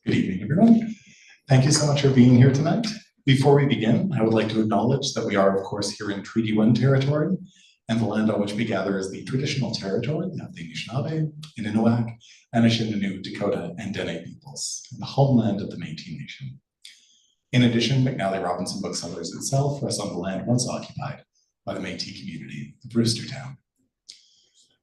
Good evening, everyone. Thank you so much for being here tonight. Before we begin, I would like to acknowledge that we are, of course, here in Treaty 1 territory, and the land on which we gather is the traditional territory of the Anishinaabe, Innuak, Anishinaabe, Dakota, and Dene peoples, and the homeland of the Métis Nation. In addition, McNally Robinson Booksellers itself rests on the land once occupied by the Métis community of Brewstertown.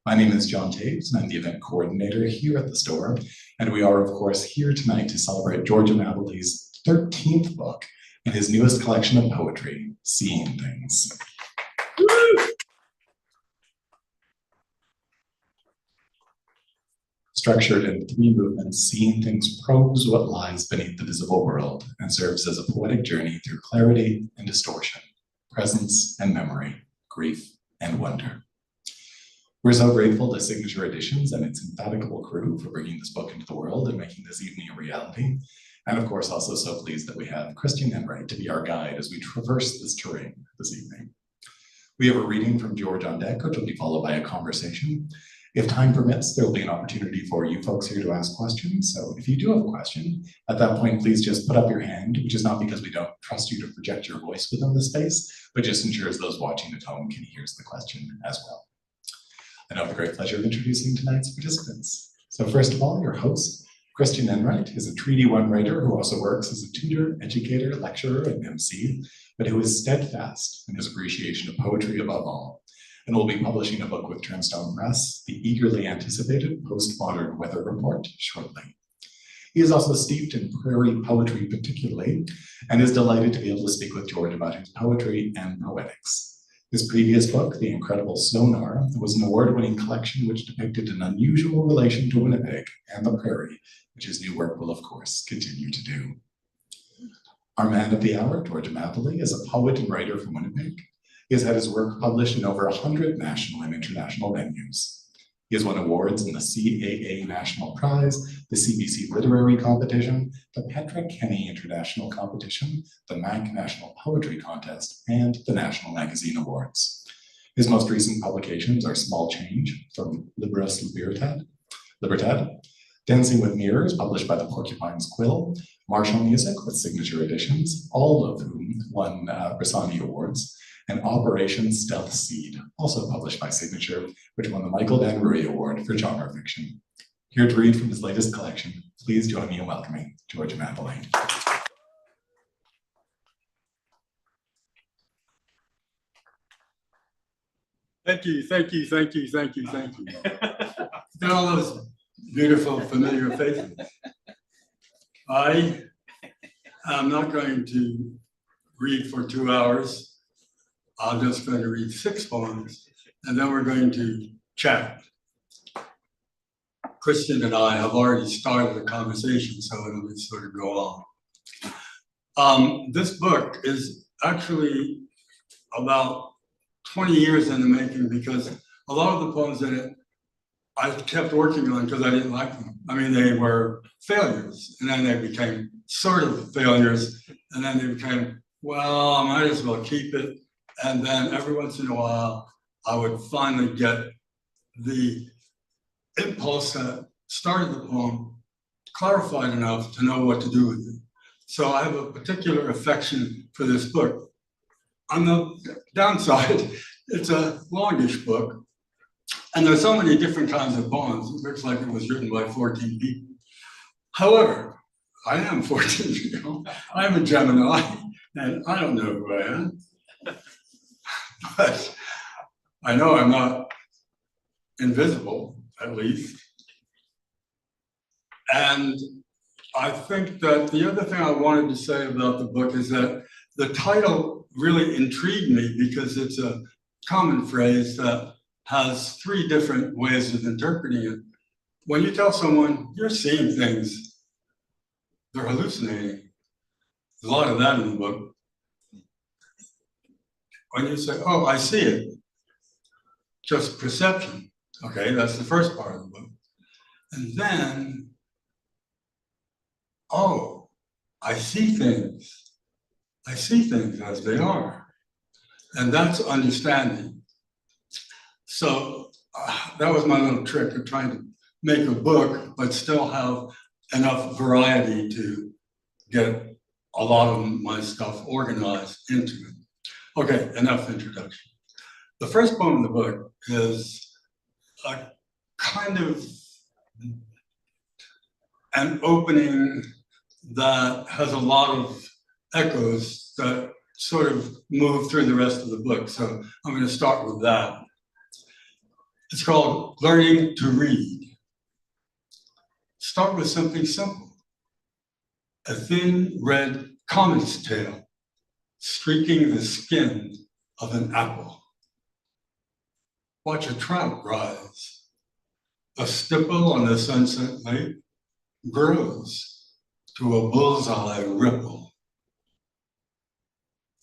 My name is John Taves, and I'm the event coordinator here at the store, and we are, of course, here tonight to celebrate George Amabile's 13th book in his newest collection of poetry, Seeing Things. Woo! Structured in 3 movements, Seeing Things probes what lies beneath the visible world and serves as a poetic journey through clarity and distortion, presence and memory, grief and wonder. We're so grateful to Signature Editions and its indefatigable crew for bringing this book into the world and making this evening a reality. And of course, also so pleased that we have Kristian Enright to be our guide as we traverse this terrain this evening. We have a reading from George on deck, which will be followed by a conversation. If time permits, there will be an opportunity for you folks here to ask questions. So if you do have a question, at that point, please just put up your hand, which is not because we don't trust you to project your voice within the space, but just ensures those watching at home can hear the question as well. I now have the great pleasure of introducing tonight's participants. So first of all, your host, Kristian Enright, is a Treaty 1 writer who also works as a tutor, educator, lecturer, and MC, but who is steadfast in his appreciation of poetry above all, and will be publishing a book with Turnstone Press, the eagerly anticipated Postmodern Weather Report, shortly. He is also steeped in prairie poetry particularly, and is delighted to be able to speak with George about his poetry and poetics. His previous book, The Incredible Sonar, was an award-winning collection which depicted an unusual relation to Winnipeg and the prairie, which his new work will, of course, continue to do. Our man of the hour, George Amabile, is a poet and writer from Winnipeg. He has had his work published in over 100 national and international venues. He has won awards in the CAA National Prize, the CBC Literary Competition, the Petra Kenny International Competition, the MAC National Poetry Contest, and the National Magazine Awards. His most recent publications are Small Change from Libras Libertad, Dancing with Mirrors, published by the Porcupine's Quill, Martial Music with Signature Editions, all of whom won Bressani Awards, and Operation Stealth Seed, also published by Signature, which won the Michael Van Ruy Award for genre fiction. Here to read from his latest collection, please join me in welcoming George Amabile. Thank you. And all those beautiful, familiar faces. I am not going to read for 2 hours. I'm just going to read 6 poems, and then we're going to chat. Kristian and I have already started a conversation, so it'll just sort of go on. This book is actually about 20 years in the making, because a lot of the poems in it I kept working on because I didn't like them. I mean, they were failures, and then they became sort of failures, and then they became, well, I might as well keep it. And then every once in a while, I would finally get the impulse that started the poem clarified enough to know what to do with it. So I have a particular affection for this book. On the downside, it's a longish book, and there's so many different kinds of poems. It looks like it was written by 14 people. However, I am 14 people. I'm a Gemini, and I don't know who I am. But I know I'm not invisible, at least. And I think that the other thing I wanted to say about the book is that the title really intrigued me, because it's a common phrase that has 3 different ways of interpreting it. When you tell someone you're seeing things, they're hallucinating. There's a lot of that in the book. When you say, oh, I see it, just perception. Okay, that's the first part of the book. And then, oh, I see things. I see things as they are. And that's understanding. So that was my little trick of trying to make a book, but still have enough variety to get a lot of my stuff organized into it. Okay, enough introduction. The first poem in the book is a kind of an opening that has a lot of echoes that sort of move through the rest of the book. So I'm going to start with that. It's called Learning to Read. Start with something simple. A thin red comet's tail streaking the skin of an apple. Watch a trout rise. A stipple on the sunset lake grows to a bullseye ripple.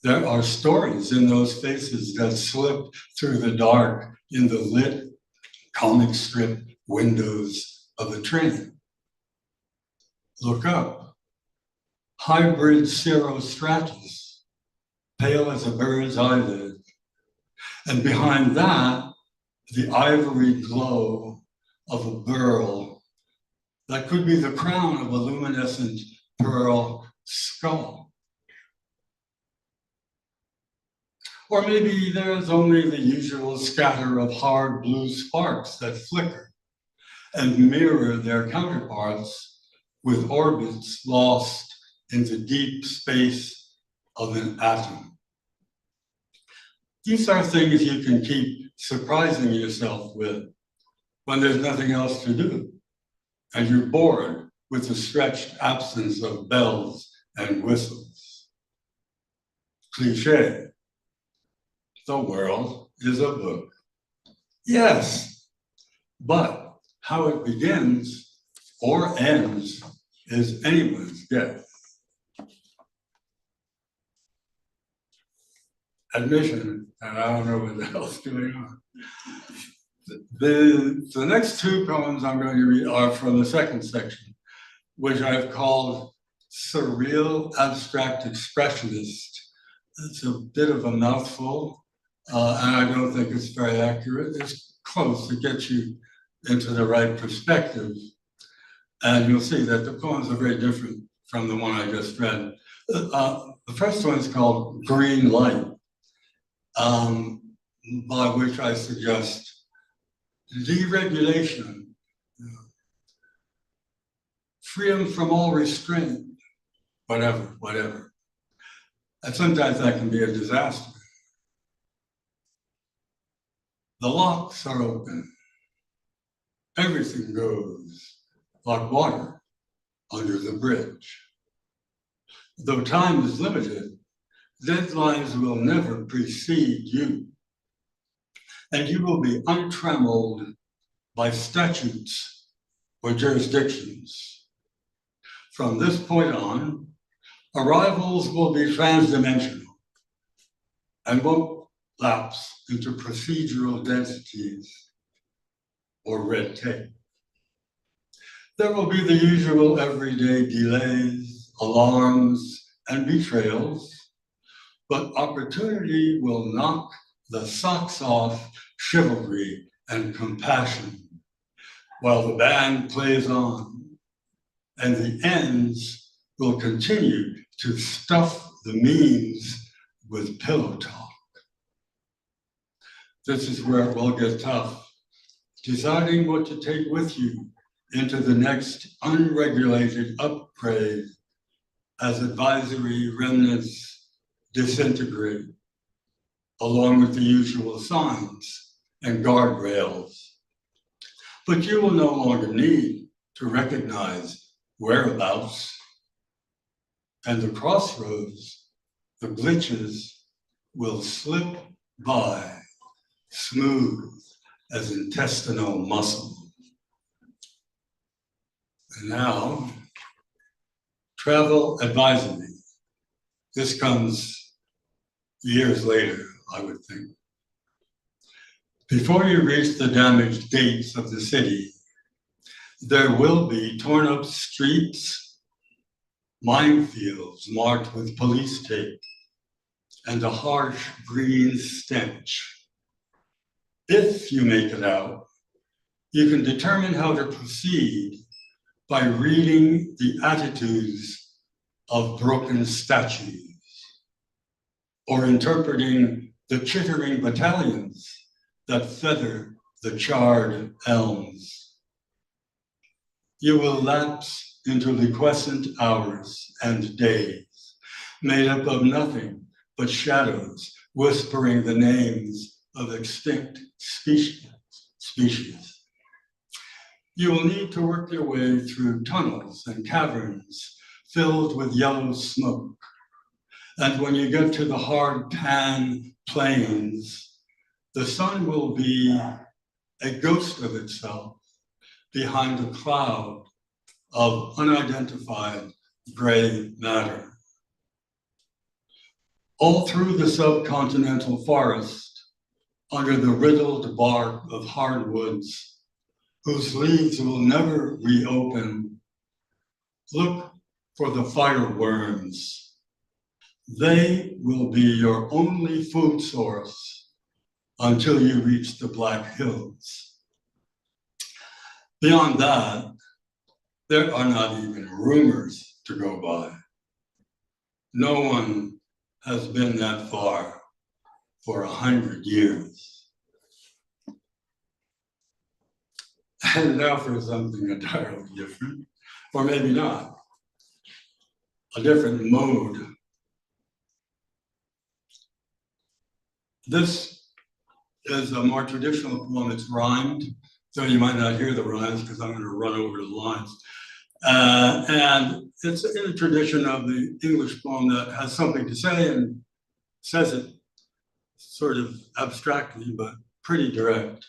There are stories in those faces that slip through the dark in the lit comic strip windows of a train. Look up. Hybrid cirrostratus, pale as a bird's eyelid. And behind that, the ivory glow of a burl that could be the crown of a luminescent pearl skull. Or maybe there's only the usual scatter of hard blue sparks that flicker and mirror their counterparts with orbits lost in the deep space of an atom. These are things you can keep surprising yourself with when there's nothing else to do and you're bored with the stretched absence of bells and whistles. Cliché. The world is a book. Yes, but how it begins or ends is anyone's guess. Admission, and I don't know what the hell's going on. The next two poems I'm going to read are from the second section, which I've called Surreal Abstract Expressionist. It's a bit of a mouthful, and I don't think it's very accurate. It's close to get you into the right perspective. And you'll see that the poems are very different from the one I just read. The first one is called Green Light, by which I suggest deregulation, freedom from all restraint, whatever. And sometimes that can be a disaster. The locks are open. Everything goes like water under the bridge. Though time is limited, deadlines will never precede you. And you will be untrammeled by statutes or jurisdictions. From this point on, arrivals will be transdimensional and won't lapse into procedural densities or red tape. There will be the usual everyday delays, alarms, and betrayals, but opportunity will knock the socks off chivalry and compassion while the band plays on, and the ends will continue to stuff the means with pillow talk. This is where it will get tough, deciding what to take with you into the next unregulated upgrade as advisory remnants disintegrate, along with the usual signs and guardrails. But you will no longer need to recognize whereabouts, and the crossroads, the glitches, will slip by, smooth as intestinal muscle. And now, travel advisory. This comes years later, I would think. Before you reach the damaged gates of the city, there will be torn up streets, minefields marked with police tape, and a harsh green stench. If you make it out, you can determine how to proceed by reading the attitudes of broken statues, or interpreting the chittering battalions that feather the charred elms. You will lapse into liquescent hours and days, made up of nothing but shadows, whispering the names of extinct species. You will need to work your way through tunnels and caverns filled with yellow smoke. And when you get to the hard pan plains, the sun will be a ghost of itself behind a cloud of unidentified gray matter. All through the subcontinental forest, under the riddled bark of hardwoods, whose leaves will never reopen, look for the fireworms. They will be your only food source until you reach the Black Hills. Beyond that, there are not even rumors to go by. No one has been that far for 100 years. And now for something entirely different, or maybe not, a different mode. This is a more traditional poem. It's rhymed, so you might not hear the rhymes because I'm going to run over the lines. And it's in the tradition of the English poem that has something to say and says it sort of abstractly, but pretty direct.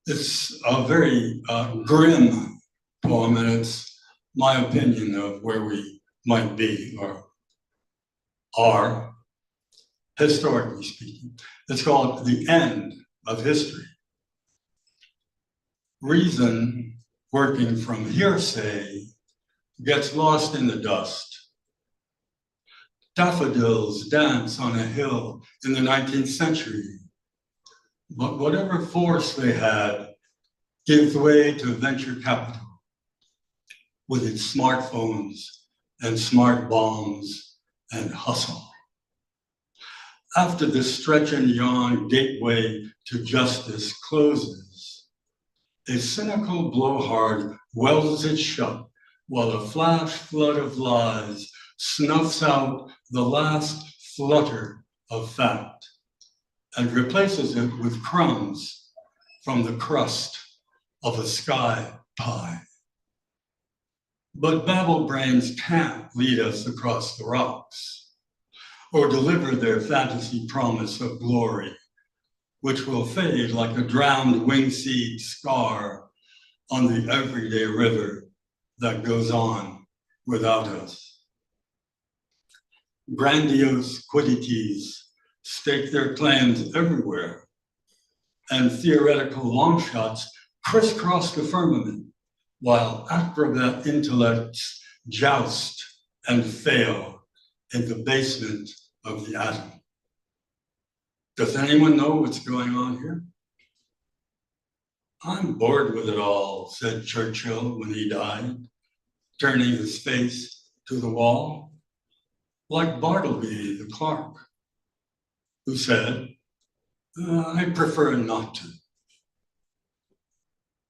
It's a very grim poem, and it's my opinion of where we might be or are, historically speaking. It's called The End of History. Reason, working from hearsay, gets lost in the dust. Daffodils dance on a hill in the 19th century, but whatever force they had gives way to venture capital with its smartphones and smart bombs and hustle. After the stretch and yawn gateway to justice closes, a cynical blowhard welds it shut while a flash flood of lies snuffs out the last flutter of fact and replaces it with crumbs from the crust of a sky pie. But babble brains can't lead us across the rocks or deliver their fantasy promise of glory, which will fade like a drowned wingseed scar on the everyday river that goes on without us. Grandiose quiddities stake their claims everywhere, and theoretical longshots crisscross the firmament, while acrobat intellects joust and fail in the basement of the atom. Does anyone know what's going on here? I'm bored with it all, said Churchill when he died, turning his face to the wall, like Bartleby the clerk, who said, I prefer not to.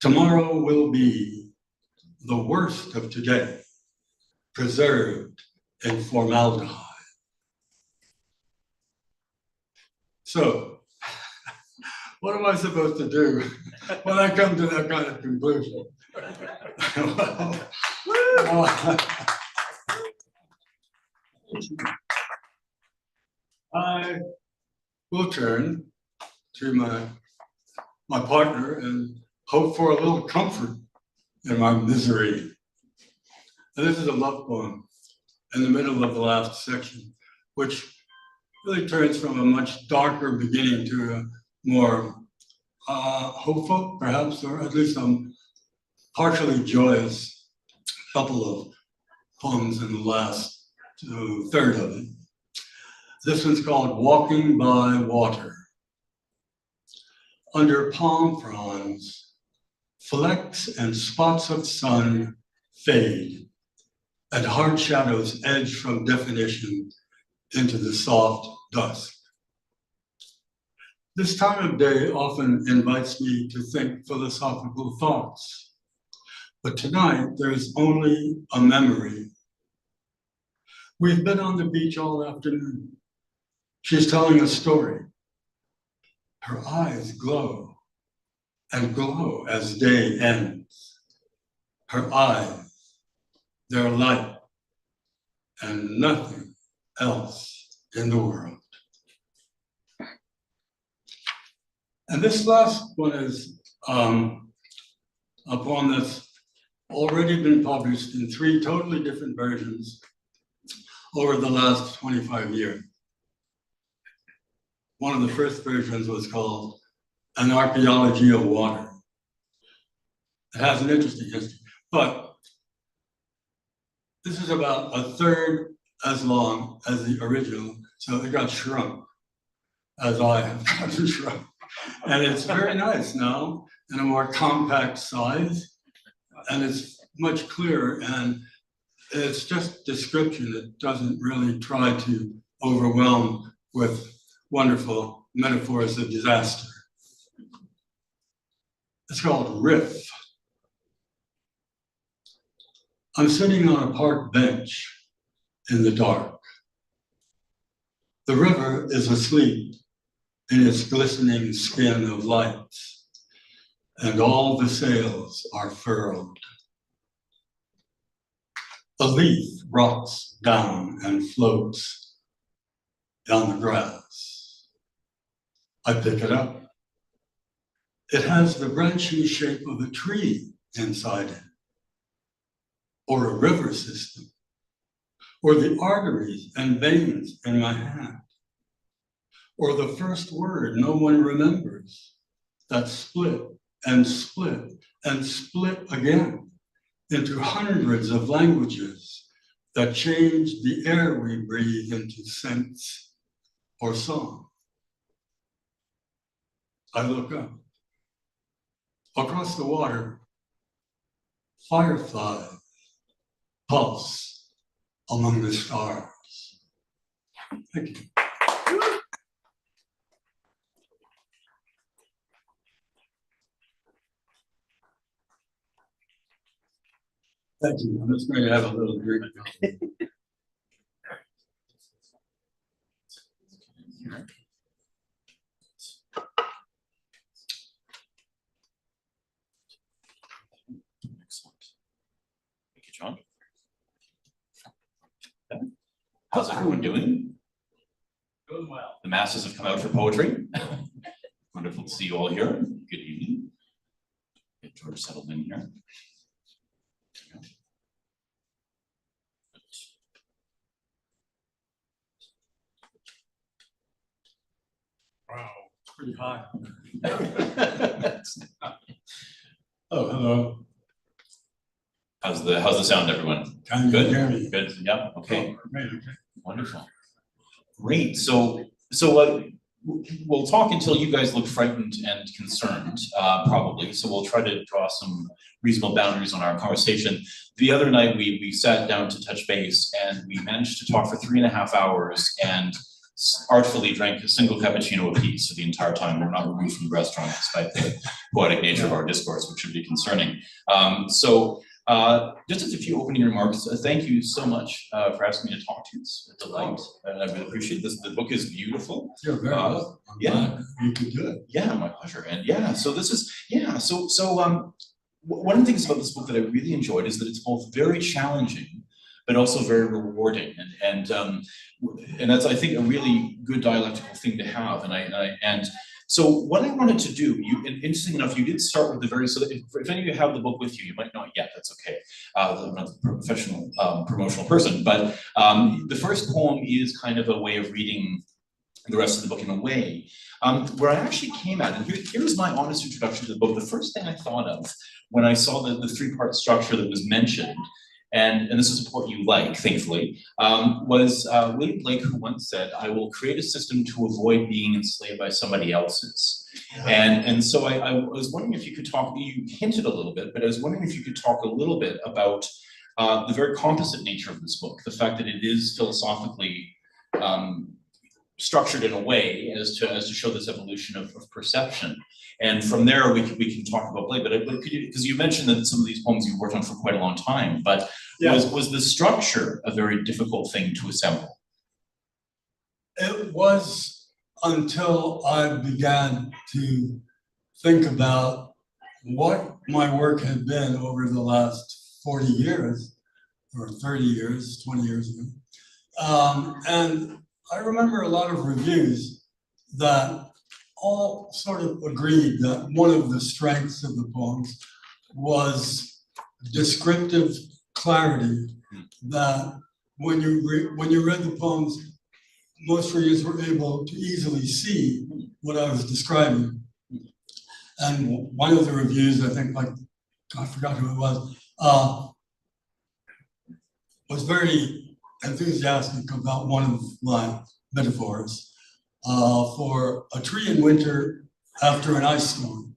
Tomorrow will be the worst of today, preserved in formaldehyde. So, what am I supposed to do when I come to that kind of conclusion? I will turn to my partner and hope for a little comfort in my misery. And this is a love poem in the middle of the last section, which really turns from a much darker beginning to a more hopeful, perhaps, or at least partially joyous couple of poems in the last third of it. This one's called Walking by Water. Under palm fronds, flecks and spots of sun fade, and hard shadows edge from definition into the soft dusk. This time of day often invites me to think philosophical thoughts, but tonight there's only a memory. We've been on the beach all afternoon. She's telling a story. Her eyes glow and glow as day ends. Her eyes, their light, and nothing else in the world. And this last one is a poem that's already been published in 3 totally different versions over the last 25 years. One of the first versions was called An Archaeology of Water. It has an interesting history, but this is about a third as long as the original, so it got shrunk, as I have gotten shrunk. And it's very nice now in a more compact size, and it's much clearer, and it's just description. It doesn't really try to overwhelm with wonderful metaphors of disaster. It's called Riff. I'm sitting on a park bench in the dark. The river is asleep in its glistening skin of lights, and all the sails are furled. A leaf rocks down and floats on the grass. I pick it up. It has the branching shape of a tree inside it, or a river system, or the arteries and veins in my hand, or the first word no one remembers that split and split and split again into hundreds of languages that change the air we breathe into sense or song. I look up. Across the water, fireflies pulse among the stars. Thank you. Thank you. I'm just going to have a little drink. Excellent. Thank you, John. How's everyone doing? Doing well. The masses have come out for poetry. Wonderful to see you all here. Good evening. Get George settled in here. Wow, it's pretty high. Oh, hello. How's the sound, everyone? Can you Good. hear me? Good. Yeah. Okay. Oh, great, okay. Wonderful. Great. So we'll talk until you guys look frightened and concerned, probably. So we'll try to draw some reasonable boundaries on our conversation. The other night we sat down to touch base, and we managed to talk for 3.5 hours and artfully drank a single cappuccino apiece for the entire time. We're not removed from the restaurant, despite the poetic nature of our discourse, which should be concerning. Just as a few opening remarks, thank you so much for asking me to talk to you. It's a delight, and I really appreciate this. The book is beautiful. You're very welcome. Yeah. Glad you could do it. Yeah, my pleasure. And yeah, so this is, yeah, one of the things about this book that I really enjoyed is that it's both very challenging, but also very rewarding. And that's, I think, a really good dialectical thing to have. And so what I wanted to do, interesting enough, you did start with the very, so that if any of you have the book with you, you might not yet, that's okay. I'm not a professional promotional person, but the first poem is kind of a way of reading the rest of the book in a way. Where I actually came at, and here's my honest introduction to the book. The first thing I thought of when I saw the 3-part structure that was mentioned and this is a quote you like, thankfully, was William Blake, who once said, "I will create a system to avoid being enslaved by somebody else's." And so I was wondering if you could talk, you hinted a little bit, but I was wondering if you could talk a little bit about the very composite nature of this book, the fact that it is philosophically structured in a way as to show this evolution of perception. And from there, we can talk about Blake, but could you, because you mentioned that some of these poems you worked on for quite a long time, but was the structure a very difficult thing to assemble? It was, until I began to think about what my work had been over the last 40 years, or 30 years, 20 years ago. And I remember a lot of reviews that all sort of agreed that one of the strengths of the poems was descriptive clarity, that when you read the poems, most readers were able to easily see what I was describing. And one of the reviews, I think, like, I forgot who it was very enthusiastic about one of my metaphors for a tree in winter after an ice storm.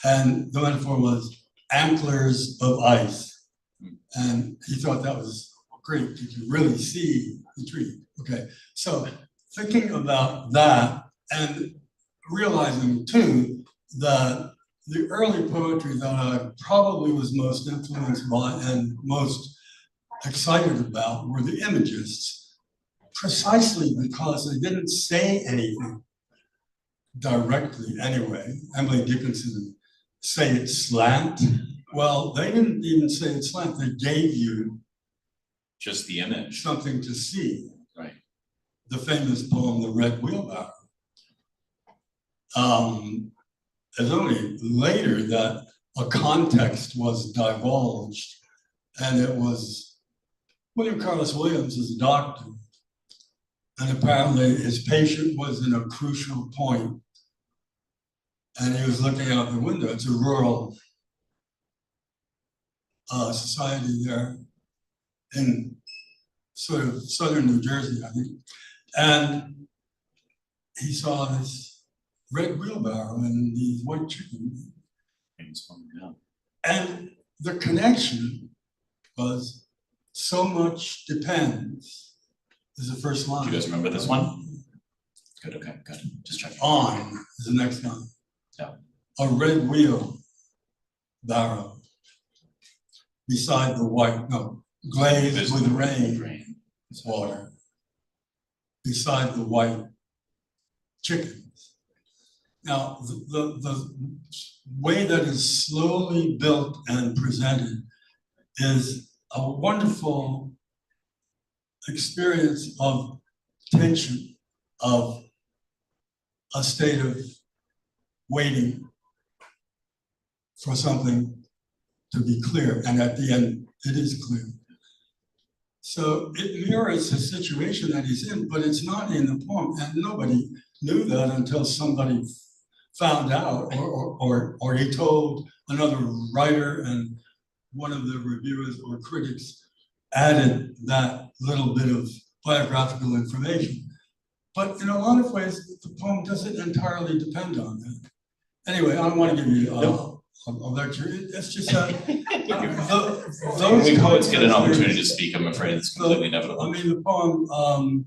And the metaphor was antlers of ice. And he thought that was great, you can really see the tree. Okay, so thinking about that and realizing too that the early poetry that I probably was most influenced by and most excited about were the imagists, precisely because they didn't say anything directly anyway. Emily Dickinson say it slant. Well, they didn't even say it slant, they gave you just the image, something to see. Right. The famous poem, The Red Wheelbarrow. It's only later that a context was divulged, and it was William Carlos Williams is a doctor, and apparently his patient was in a crucial point, and he was looking out the window. It's a rural society there in sort of southern New Jersey, I think. And he saw this red wheelbarrow and these white chickens. And the connection was so much depends, is the first line. Do you guys remember this one? Good, okay, good. Just checking. On is the next line. Yeah. A red wheel barrow beside the white, no, glazed with rain, water, beside the white chickens. Now, the way that is slowly built and presented is a wonderful experience of tension, of a state of waiting for something to be clear, and at the end, it is clear. So it mirrors the situation that he's in, but it's not in the poem, and nobody knew that until somebody found out, or he told another writer, and one of the reviewers or critics added that little bit of biographical information. But in a lot of ways, the poem doesn't entirely depend on that. Anyway, I don't want to give you a lecture. It's just that we poets get an opportunity to speak. I'm afraid it's completely inevitable. I mean, the poem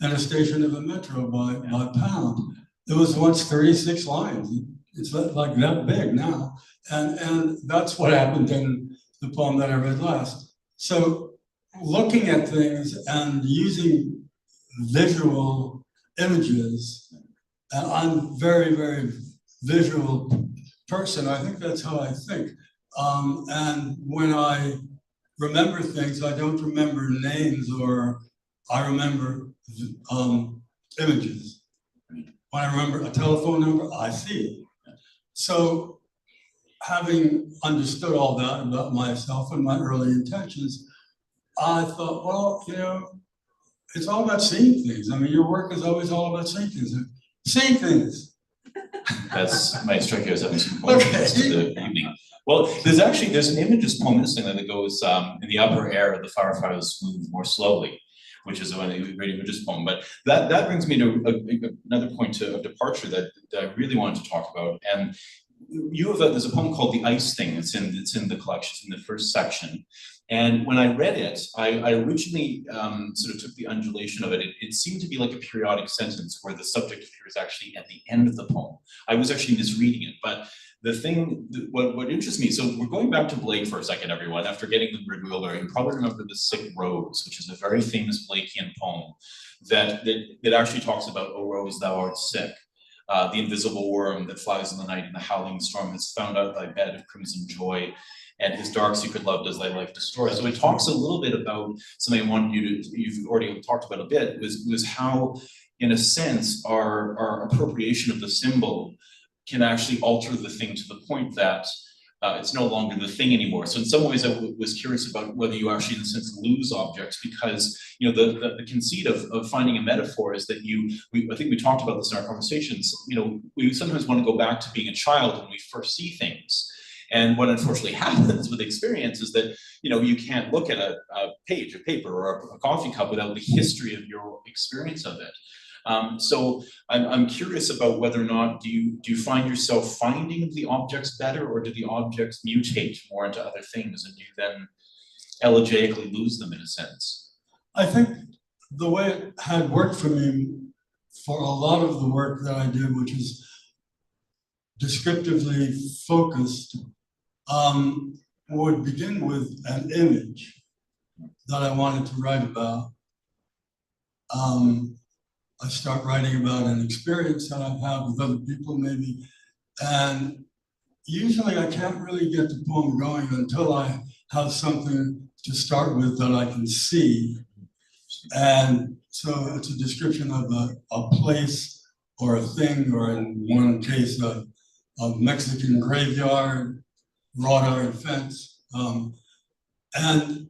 "Anastasia of the Metro" by Pound. It was once 36 lines. It's like that big now, and that's what happened in the poem that I read last. So, looking at things and using visual images, and I'm very, very visual person. I think that's how I think. And when I remember things, I don't remember names, or I remember images. When I remember a telephone number, I see it. So having understood all that about myself and my early intentions, I thought, well, you know, it's all about seeing things. I mean, your work is always all about seeing things. Seeing things. That's might strike you as having some points to the evening. Well, there's an images poem missing that goes in the upper air, the fireflies move more slowly, which is a great images poem. But that brings me to another point of departure that I really wanted to talk about. And there's a poem called The Ice Thing. It's in the collection, in the first section. And when I read it, I originally sort of took the undulation of it. It seemed to be like a periodic sentence where the subject appears actually at the end of the poem. I was actually misreading it, but the thing, what interests me, so we're going back to Blake for a second, everyone. After getting the red wheeler, you probably remember The Sick Rose, which is a very famous Blakean poem that actually talks about, "O rose, thou art sick. The invisible worm that flies in the night in the howling storm has found out thy bed of crimson joy, and his dark secret love does thy life destroy." So it talks a little bit about something I wanted you've already talked about a bit, was how, in a sense, our appropriation of the symbol can actually alter the thing to the point that it's no longer the thing anymore. So in some ways, I was curious about whether you actually, in a sense, lose objects, because the conceit of finding a metaphor is that I think we talked about this in our conversations. We sometimes want to go back to being a child when we first see things. And what unfortunately happens with experience is that you can't look at a page of paper or a coffee cup without the history of your experience of it. So I'm curious about whether or not do you find yourself finding the objects better, or do the objects mutate more into other things, and you then elegiacally lose them in a sense? I think the way it had worked for me for a lot of the work that I did, which is descriptively focused, would begin with an image that I wanted to write about. I start writing about an experience that I've had with other people maybe, and usually I can't really get the poem going until I have something to start with that I can see. And so it's a description of a place or a thing, or in one case, a Mexican graveyard, wrought iron fence. And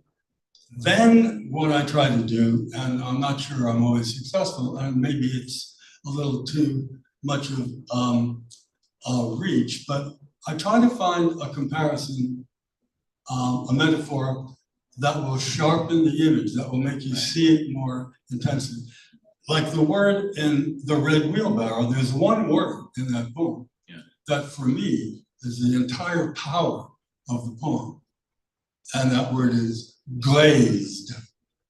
then what I try to do, and I'm not sure I'm always successful, and maybe it's a little too much of reach, but I try to find a comparison, a metaphor that will sharpen the image, that will make you see it more intensely. Like the word in The Red Wheelbarrow, there's one word in that poem that for me is the entire power of the poem. And that word is glazed,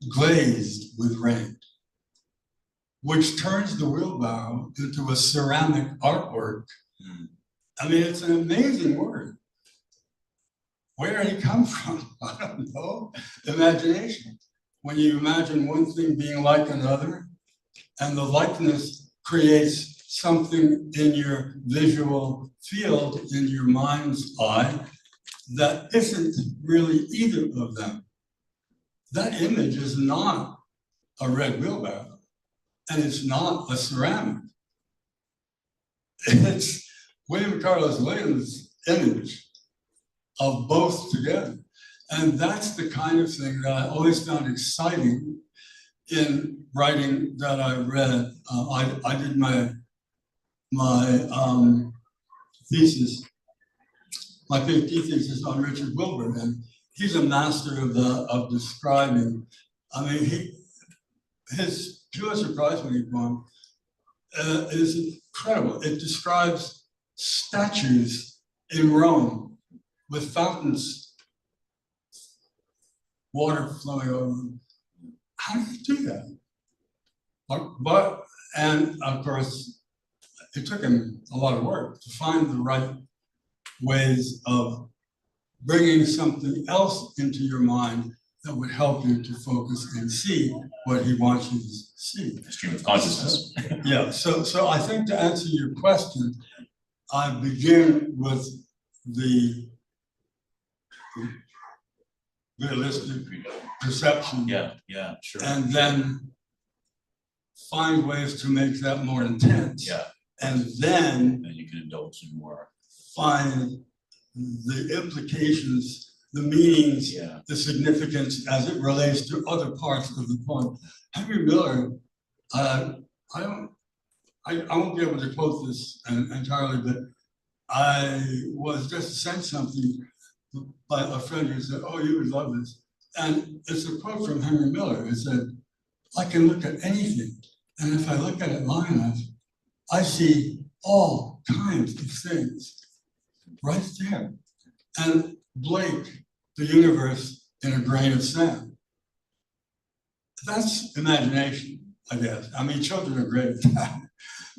glazed with rain, which turns the wheelbarrow into a ceramic artwork. I mean, it's an amazing word. Where did it come from? I don't know. Imagination. When you imagine one thing being like another, and the likeness creates something in your visual field, in your mind's eye, that isn't really either of them. That image is not a red wheelbarrow, and it's not a ceramic. It's William Carlos Williams' image of both together. And that's the kind of thing that I always found exciting in writing that I read. I did my thesis, my PhD thesis on Richard Wilbur, and he's a master of describing. I mean, his Pulitzer Prize-winning poem is incredible. It describes statues in Rome with fountains, water flowing over them. How do you do that? And of course, it took him a lot of work to find the right ways of bringing something else into your mind that would help you to focus and see what he wants you to see. Stream of consciousness. Yeah, so I think to answer your question, I begin with the realistic perception. Yeah, sure. And then find ways to make that more intense. Yeah. And then you can indulge in more. Find the implications, the meanings, the significance as it relates to other parts of the poem. Henry Miller, I won't be able to quote this entirely, but I was just sent something by a friend who said, "Oh, you would love this." And it's a quote from Henry Miller. It said, "I can look at anything, and if I look at it long enough, I see all kinds of things right there." And Blake, the universe in a grain of sand. That's imagination, I guess. I mean, children are great at that.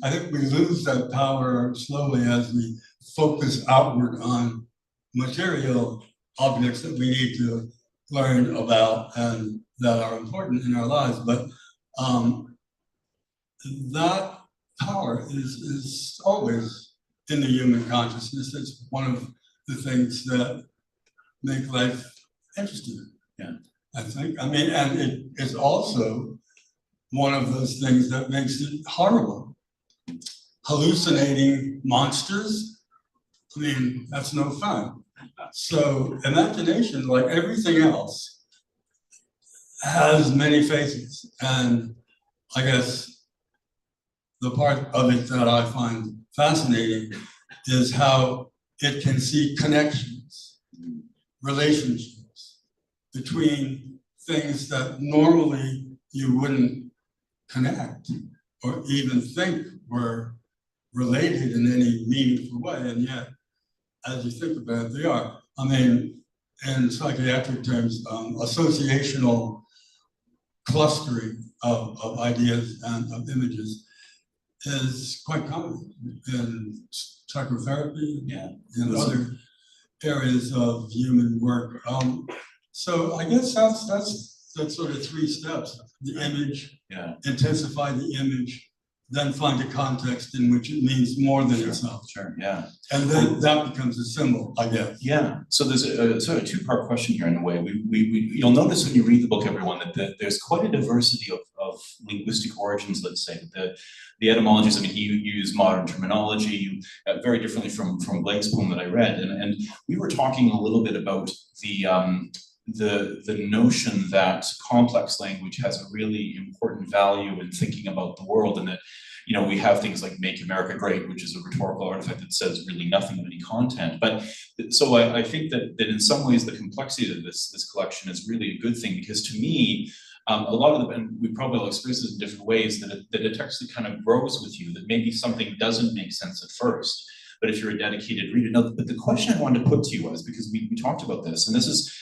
I think we lose that power slowly as we focus outward on material objects that we need to learn about and that are important in our lives. But that power is always in the human consciousness. It's one of the things that make life interesting. Yeah. I think. I mean, and it is also one of those things that makes it horrible. Hallucinating monsters, I mean, that's no fun. So imagination, like everything else, has many faces. And I guess the part of it that I find fascinating is how it can see connections, relationships between things that normally you wouldn't connect or even think were related in any meaningful way, and yet, as you think about it, they are. I mean, in psychiatric terms, associational clustering of ideas and of images is quite common in psychotherapy, in other areas of human work. So I guess that's sort of three steps: the image, intensify the image, then find a context in which it means more than itself. Sure, yeah. And then that becomes a symbol, I guess. Yeah, so there's a sort of two-part question here in a way. You'll notice when you read the book, everyone, that there's quite a diversity of linguistic origins, let's say. The etymologies, I mean, he used modern terminology very differently from Blake's poem that I read. And we were talking a little bit about the notion that complex language has a really important value in thinking about the world, and that, you know, we have things like "Make America Great," which is a rhetorical artifact that says really nothing of any content. But so I think that in some ways the complexity of this collection is really a good thing, because to me, a lot of and we probably all experience this in different ways, that it actually kind of grows with you, that maybe something doesn't make sense at first, but if you're a dedicated reader. Now, but the question I wanted to put to you was, because we talked about this, and this is,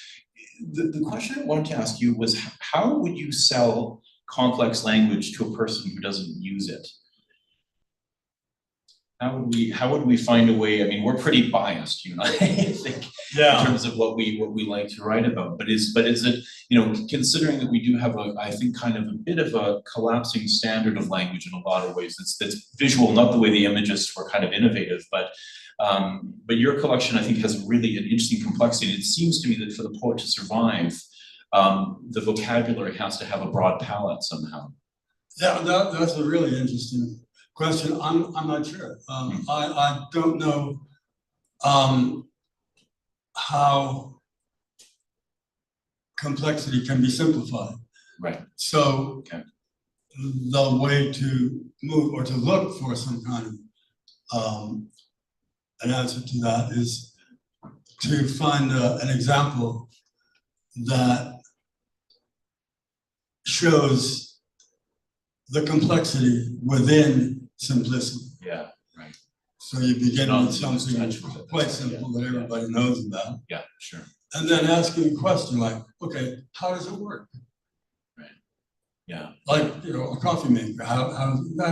the question I wanted to ask you was, how would you sell complex language to a person who doesn't use it? How would we find a way? I mean, we're pretty biased, you and I think, in terms of what we like to write about. But is it, you know, considering that we do have I think kind of a bit of a collapsing standard of language in a lot of ways that's visual, not the way the imagists were kind of innovative, but your collection, I think, has really an interesting complexity. And it seems to me that for the poet to survive, the vocabulary has to have a broad palette somehow. Yeah, that's a really interesting question. I'm not sure. I don't know how complexity can be simplified. Right. So the way to move or to look for some kind of an answer to that is to find an example that shows the complexity within simplicity. Yeah, right. So you begin with something quite simple that everybody knows about. Yeah, sure. And then asking a question like, okay, how does it work? Right. Yeah. Like, you know, a coffee maker,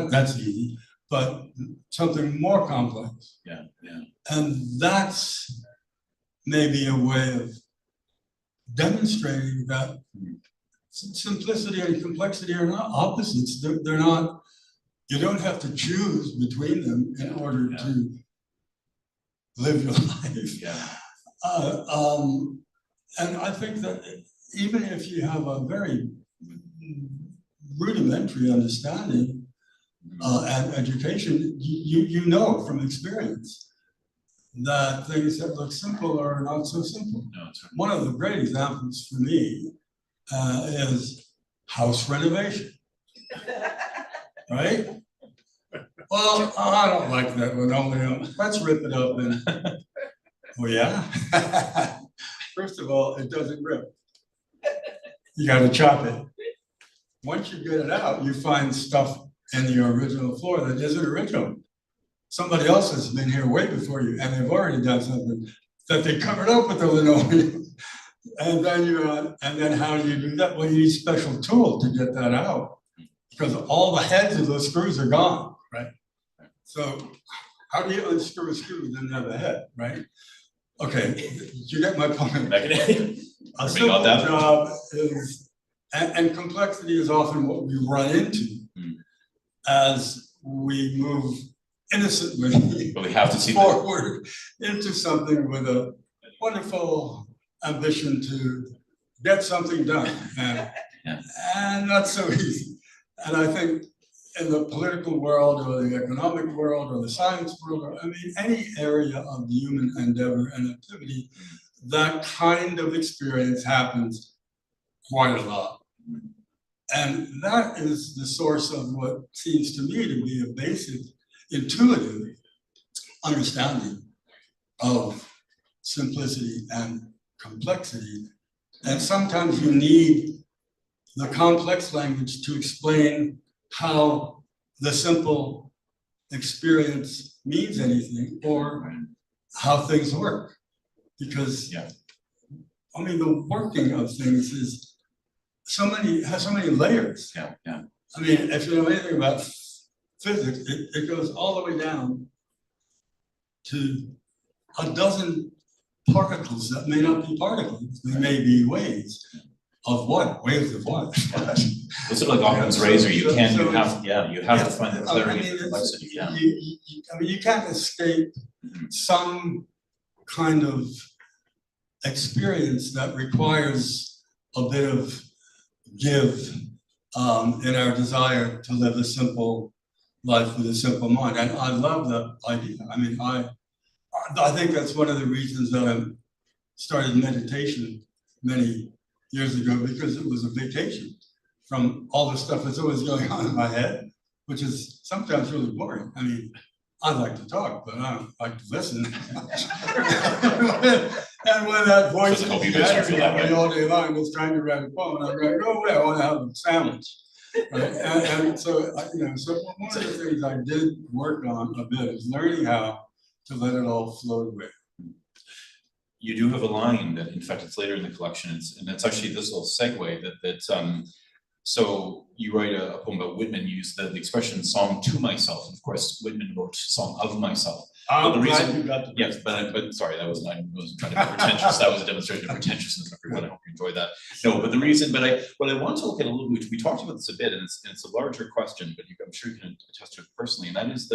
that's easy, but something more complex. Yeah, yeah. And that's maybe a way of demonstrating that simplicity and complexity are not opposites. They're not, you don't have to choose between them in order to live your life. Yeah. And I think that even if you have a very rudimentary understanding and education, you know from experience that things that look simple are not so simple. No, that's right. One of the great examples for me is house renovation, right? Well, I don't like that one. Only let's rip it up Oh, yeah? First of all, it doesn't rip. You gotta chop it. Once you get it out, you find stuff in the original floor that isn't original. Somebody else has been here way before you, and they've already done something that they covered up with the linoleum. And then how do you do that? Well, you need a special tool to get that out, because all the heads of those screws are gone, right? So how do you unscrew a screw that doesn't have a head, right? Okay, you get my point. A simple job is, and complexity is often what we run into as we move innocently But we have to see forward into something with a wonderful ambition to get something done, and not so easy. And I think in the political world or the economic world or the science world, or I mean, any area of human endeavor and activity, that kind of experience happens quite a lot. And that is the source of what seems to me to be a basic, intuitive understanding of simplicity and complexity. And sometimes you need the complex language to explain how the simple experience means anything or how things work. Because, I mean, the working of things is has so many layers. I mean, if you know anything about physics, it goes all the way down to a dozen particles that may not be particles. They may be waves of what? Waves of what? It's sort of like Occam's razor. You have to find the clarity of complexity. I mean, you can't escape some kind of experience that requires a bit of give in our desire to live a simple life with a simple mind. And I love that idea. I mean, I think that's one of the reasons that I started meditation many years ago, because it was a vacation from all the stuff that's always going on in my head, which is sometimes really boring. I mean, I like to talk, but I don't like to listen. And when that voice is me all day long, is trying to write a poem, I'm going, go away, I want to have a sandwich. Right? And so, so one of the things I did work on a bit is learning how to let it all flow away. You do have a line that, in fact, it's later in the collection, and it's actually this little segue so you write a poem about Whitman, you use the expression song to myself. Of course, Whitman wrote song of myself. But the reason you got yes, but sorry, I wasn't trying to be pretentious. That was a demonstration of pretentiousness, everyone. I hope you enjoyed that. No, but the reason, what I want to look at a little bit, we talked about this a bit, and it's a larger question, but I'm sure you can attest to it personally, and that is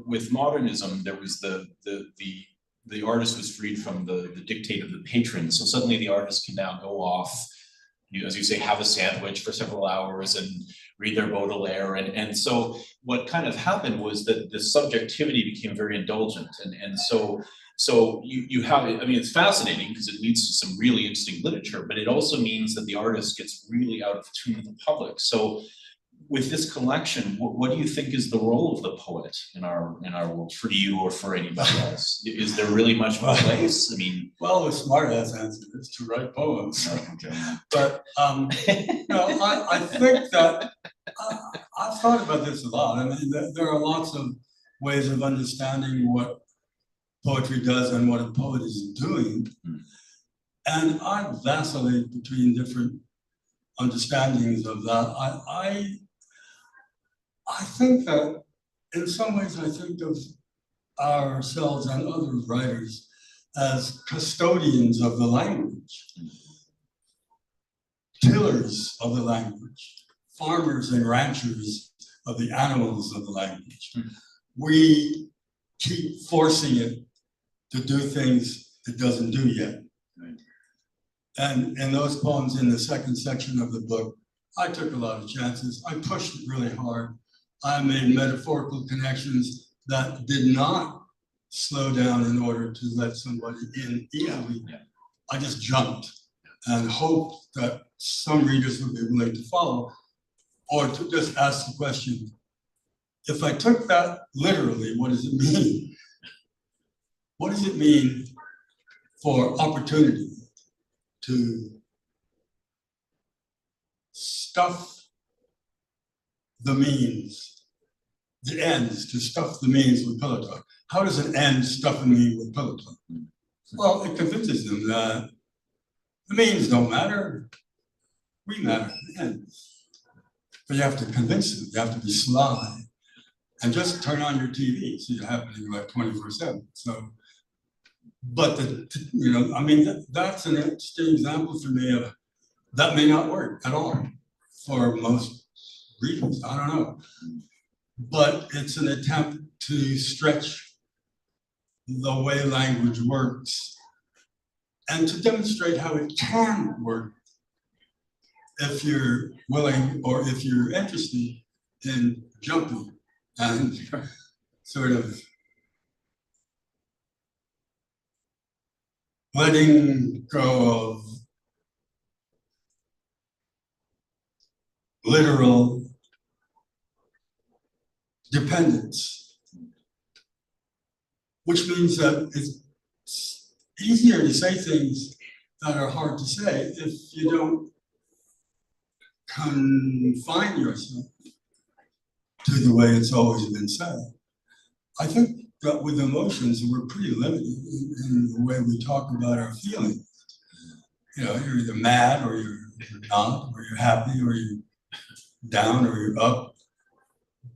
with modernism, there was the artist was freed from the dictate of the patron. So suddenly the artist can now go off, as you say, have a sandwich for several hours and read their Baudelaire. And so what kind of happened was that the subjectivity became very indulgent. And so you have, I mean, it's fascinating because it leads to some really interesting literature, but it also means that the artist gets really out of tune with the public. So with this collection, what do you think is the role of the poet in our world, for you or for anybody else? Is there really much of a place? I mean, well, the smart ass answer is to write poems. Okay. But I think that I've thought about this a lot. I mean, there are lots of ways of understanding what poetry does and what a poet is doing, and I vacillate between different understandings of that. I think that in some ways I think of ourselves and other writers as custodians of the language, tillers of the language, farmers and ranchers of the animals of the language. We keep forcing it to do things it doesn't do yet. And in those poems in the second section of the book, I took a lot of chances. I pushed it really hard. I made metaphorical connections that did not slow down in order to let somebody in easily. I just jumped and hoped that some readers would be willing to follow, or to just ask the question, if I took that literally, what does it mean? what does it mean for opportunity to stuff the means, the ends, to stuff the means with pillow talk? How does an end stuff a mean with pillow talk? Well, it convinces them that the means don't matter, we matter, the ends. But you have to convince them, you have to be sly, and just turn on your TV, see it happening like 24/7. So, but I mean, that's an interesting example for me of that may not work at all for most reasons. I don't know, but it's an attempt to stretch the way language works and to demonstrate how it can work if you're willing or if you're interested in jumping and sort of letting go of literal dependence, which means that it's easier to say things that are hard to say if you don't confine yourself to the way it's always been said. I think that with emotions, we're pretty limited in the way we talk about our feelings. You know, you're either mad or you're not, or you're happy or you're down or you're up.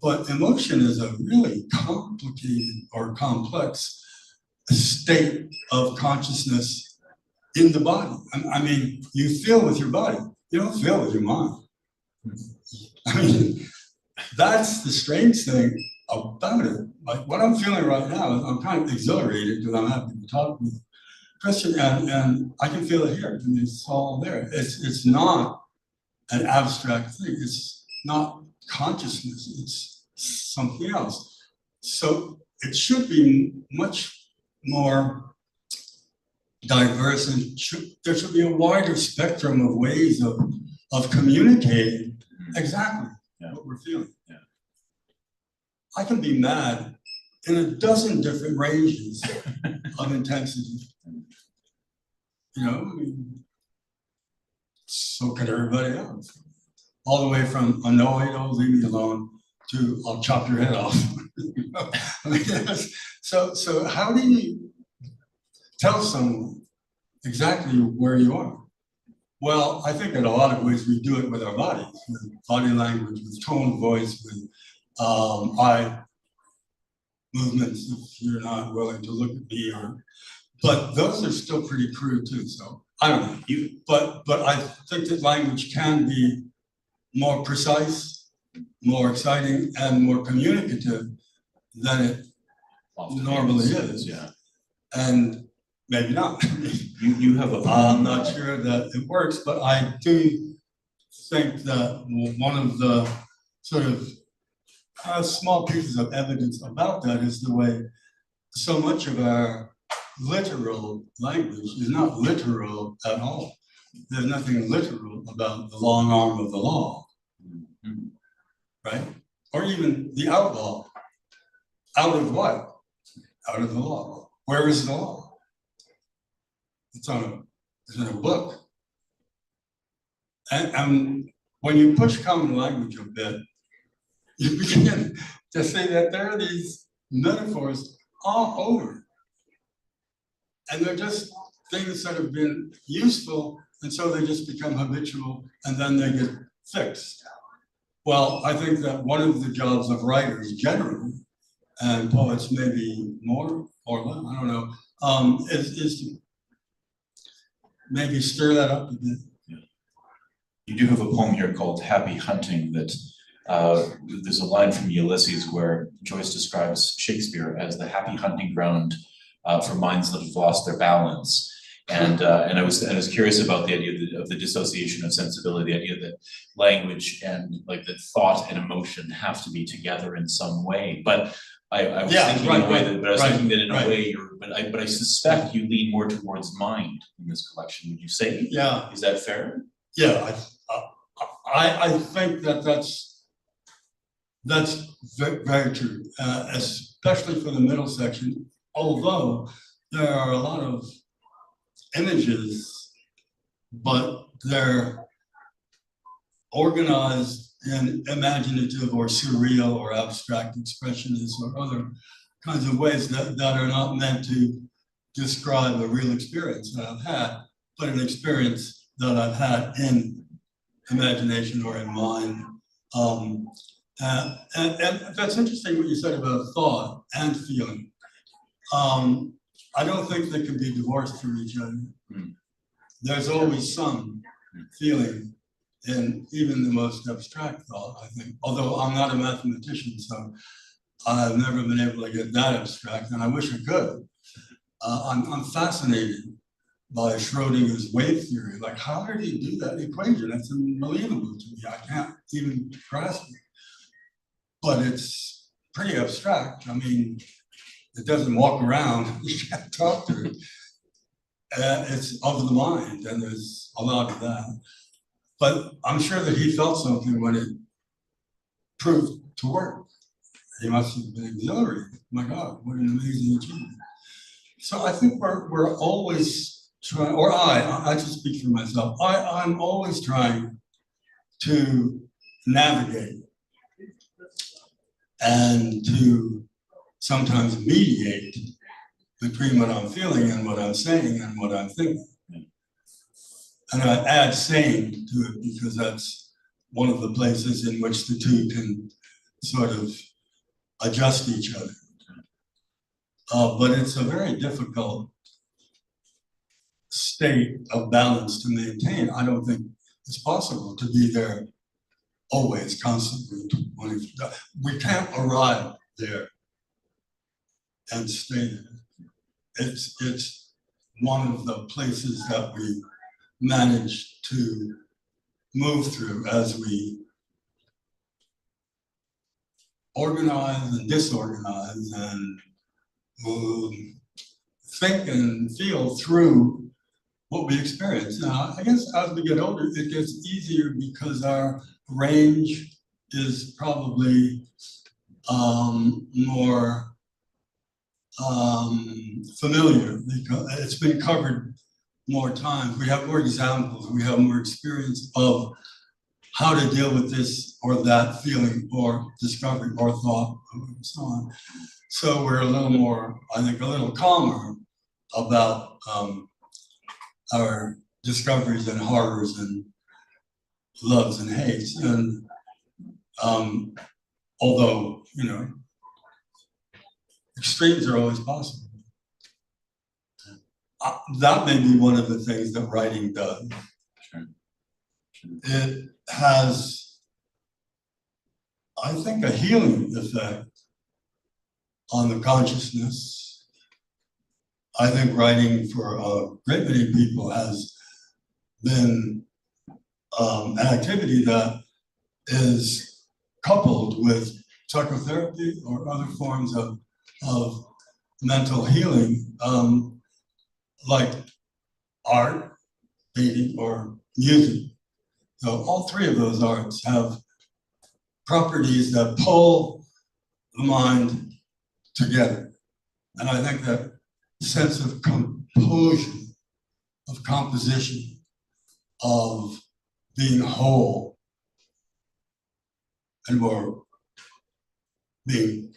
But emotion is a really complicated or complex state of consciousness in the body. I mean, you feel with your body, you don't feel with your mind. I mean, that's the strange thing about it. Like what I'm feeling right now, I'm kind of exhilarated because I'm happy to talk with Kristian, and I can feel it here. I mean, it's all there. It's not an abstract thing. It's not consciousness. It's something else. So it should be much more diverse, and there should be a wider spectrum of ways of communicating exactly what we're feeling. Yeah. I can be mad in a dozen different ranges of intensity. You know, I mean, so can everybody else. All the way from annoyed, oh, leave me alone, to I'll chop your head off. You know? I mean, so how do you tell someone exactly where you are? Well, I think in a lot of ways we do it with our bodies, with body language, with tone of voice, with eye movements, if you're not willing to look at me, but those are still pretty crude too, so I don't know. But I think that language can be more precise, more exciting, and more communicative than it normally is. Yeah. And maybe not. You have a I'm not sure that it works, but I do think that one of the sort of small pieces of evidence about that is the way so much of our literal language is not literal at all. There's nothing literal about the long arm of the law, right? Or even the outlaw. Out of what? Out of the law. Where is the law? It's in a book. And when you push common language a bit, you begin to see that there are these metaphors all over. And they're just things that have been useful, and so they just become habitual, and then they get fixed. Well, I think that one of the jobs of writers generally, and poets maybe more or less, I don't know, is to maybe stir that up a bit. Yeah. You do have a poem here called Happy Hunting that there's a line from Ulysses where Joyce describes Shakespeare as the happy hunting ground for minds that have lost their balance. And I was curious about the idea of the dissociation of sensibility, the idea that language and like that thought and emotion have to be together in some way. But I was thinking in a way that, but I was thinking that in a way but I suspect you lean more towards mind in this collection. Would you say? Yeah. Is that fair? Yeah, I think that's very, very true, especially for the middle section. Although there are a lot of images, but they're organized in imaginative or surreal or abstract expressionist or other kinds of ways that are not meant to describe a real experience that I've had, but an experience that I've had in imagination or in mind. And that's interesting what you said about thought and feeling. I don't think they can be divorced from each other. There's always some feeling in even the most abstract thought, I think. Although I'm not a mathematician, so I've never been able to get that abstract, and I wish I could. I'm fascinated by Schrodinger's wave theory. Like, how did he do that equation? That's unbelievable to me. I can't even grasp it. But it's pretty abstract. I mean, it doesn't walk around. You can't talk to it. It's of the mind, and there's a lot of that. But I'm sure that he felt something when it proved to work. He must have been exhilarated. My God, what an amazing achievement. So I think we're always trying, or I just speak for myself, I'm always trying to navigate and to sometimes mediate between what I'm feeling and what I'm saying and what I'm thinking. And I add saying to it because that's one of the places in which the two can sort of adjust each other. But it's a very difficult state of balance to maintain. I don't think it's possible to be there always, constantly. We can't arrive there and stay there. It's one of the places that we manage to move through as we organize and disorganize and think and feel through what we experience. Now, I guess as we get older, it gets easier because our range is probably more familiar because it's been covered more times. We have more examples, we have more experience of how to deal with this or that feeling or discovery or thought and so on. So we're a little more, I think, a little calmer about our discoveries and horrors and loves and hates. And although, you know, extremes are always possible. That may be one of the things that writing does. Sure. It has, I think, a healing effect on the consciousness. I think writing for a great many people has been an activity that is coupled with psychotherapy or other forms of mental healing, like art, painting, or music. So all three of those arts have properties that pull the mind together. And I think that sense of composure, of composition, of being whole, and more being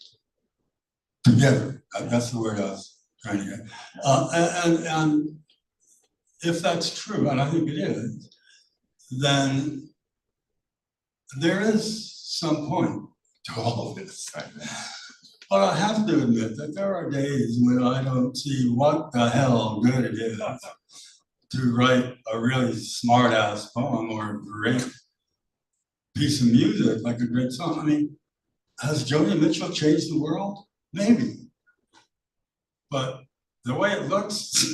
together. That's the word I was trying to get. And if that's true, and I think it is, then there is some point to all this. But I have to admit that there are days when I don't see what the hell good it is to write a really smart-ass poem or a great piece of music, like a great song. I mean, has Joni Mitchell changed the world? Maybe. But the way it looks,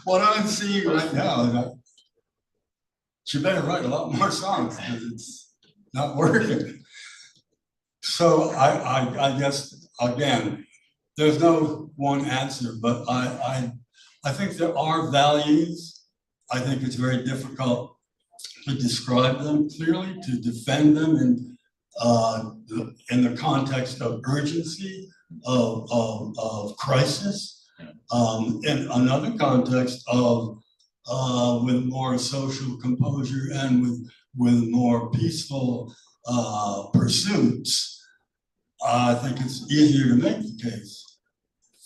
what I'm seeing right now is that she better write a lot more songs because it's not working. So I guess, again, there's no one answer, but I think there are values. I think it's very difficult to describe them clearly, to defend them in the context of urgency, of crisis. In another context of with more social composure and with more peaceful pursuits, I think it's easier to make the case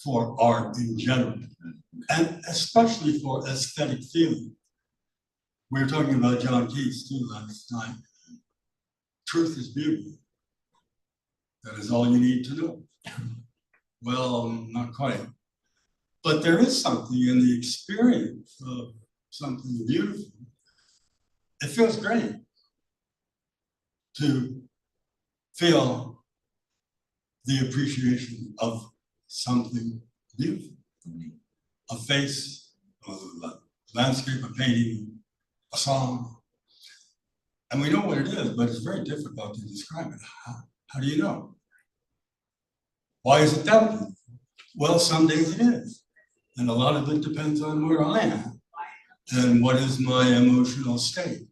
for art in general, and especially for aesthetic feeling. We were talking about John Keats too last night. Truth is beauty. That is all you need to know. Well, not quite. But there is something in the experience of something beautiful. It feels great to feel the appreciation of something beautiful. A face, a landscape, a painting, a song. And we know what it is, but it's very difficult to describe it. How do you know? Why is it that beautiful? Well, some days it is. And a lot of it depends on where I am and what is my emotional state.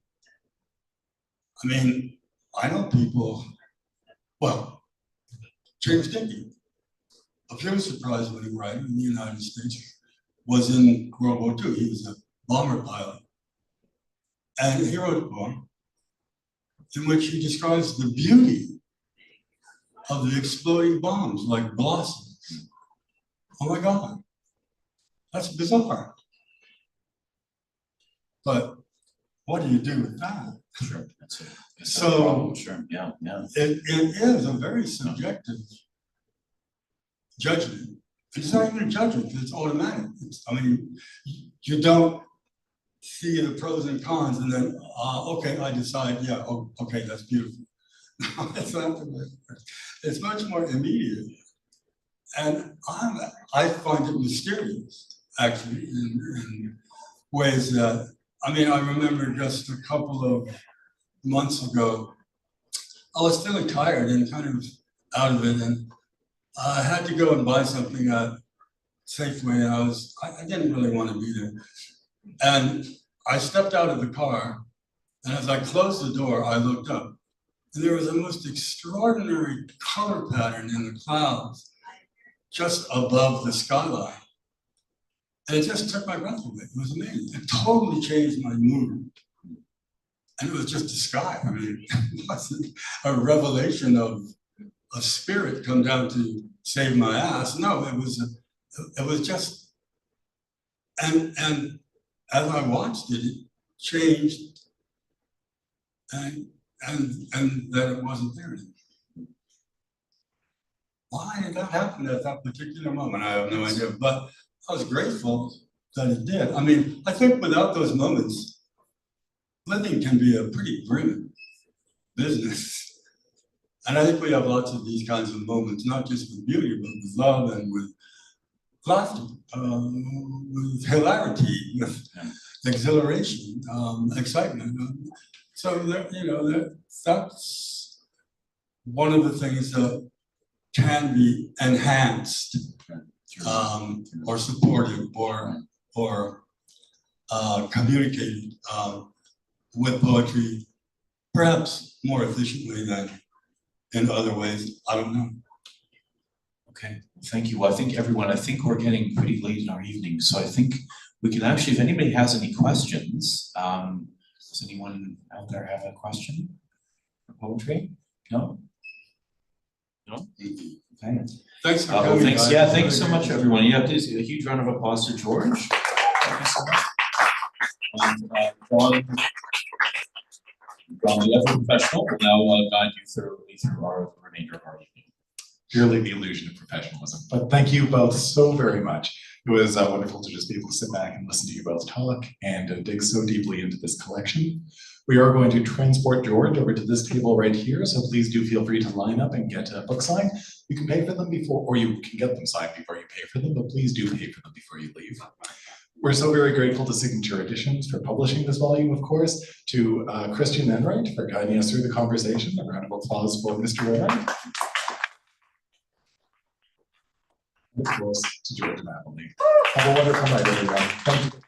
I mean, I know people, well, James Dickey, a Pulitzer Prize winning writer in the United States, was in World War II. He was a bomber pilot. And he wrote a poem in which he describes the beauty of the exploding bombs like blossoms. Oh my God, that's bizarre. But what do you do with that? Sure, that's So, a problem. Sure, yeah. it is a very subjective judgment. It's not even a judgment, it's automatic. I mean, you don't see the pros and cons and then, okay, I decide, yeah, okay, that's beautiful. No, it's not the way. It's much more immediate. And I find it mysterious, actually, in ways that, I mean, I remember just a couple of months ago, I was feeling tired and kind of out of it, and I had to go and buy something at Safeway, and I didn't really want to be there. And I stepped out of the car, and as I closed the door, I looked up, and there was a most extraordinary color pattern in the clouds just above the skyline. And it just took my breath away. It was amazing. It totally changed my mood. And it was just the sky. I mean, it wasn't a revelation of a spirit come down to save my ass. No, it was just, and as I watched it, it changed, and then it wasn't there anymore. Why did that happen at that particular moment? I have no idea, but I was grateful that it did. I mean, I think without those moments, living can be a pretty grim business. And I think we have lots of these kinds of moments, not just with beauty, but with love and with laughter, with hilarity, with exhilaration, excitement. So that, you know, that's one of the things that can be enhanced or supported or communicated with poetry, perhaps more efficiently than in other ways. I don't know. Okay, thank you. Well, I think we're getting pretty late in our evening, so I think we can actually, if anybody has any questions, does anyone out there have a question for poetry? No? No? Okay. Thanks for Well, coming. thanks. Guys. Yeah, thanks so much, everyone. Yeah, please a huge round of applause to George. Thank you so much. And John, the ever professional, will now guide you thoroughly through the remainder of our evening. Purely the illusion of professionalism. But thank you both so very much. It was wonderful to just be able to sit back and listen to you both talk and dig so deeply into this collection. We are going to transport George over to this table right here, so please do feel free to line up and get a book signed. You can pay for them before, or you can get them signed before you pay for them, but please do pay for them before you leave. We're so very grateful to Signature Editions for publishing this volume, of course, to Kristian Enright for guiding us through the conversation. A round of applause for Mr. Enright. Of course, to George Amabile. Have a wonderful night, everyone. Thank you.